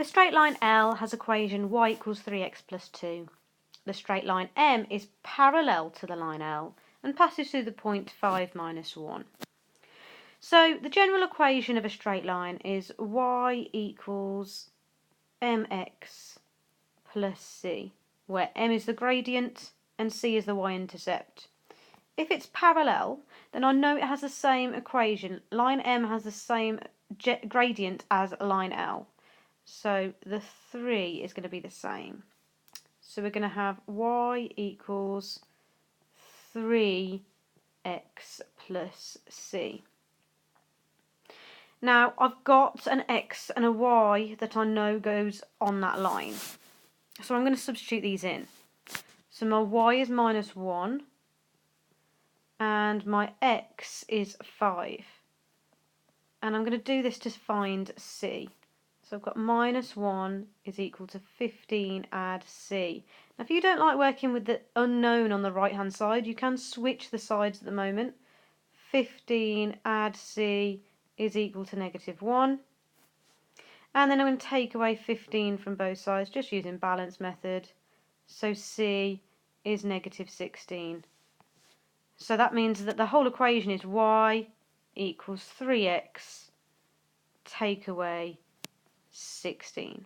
The straight line L has equation y equals 3x plus 2. The straight line M is parallel to the line L and passes through the point 5 minus 1. So the general equation of a straight line is y equals mx plus c, where m is the gradient and c is the y-intercept. If it's parallel, then I know it has the same equation. Line M has the same gradient as line L. So the 3 is going to be the same. So we're going to have y equals 3x plus c. Now I've got an x and a y that I know goes on that line. So I'm going to substitute these in. So my y is minus 1 and my x is 5. And I'm going to do this to find c. So I've got minus 1 is equal to 15 add c. Now if you don't like working with the unknown on the right hand side, you can switch the sides at the moment. 15 add c is equal to negative 1. And then I'm going to take away 15 from both sides just using balance method. So c is negative 16. So that means that the whole equation is y equals 3x take away 16.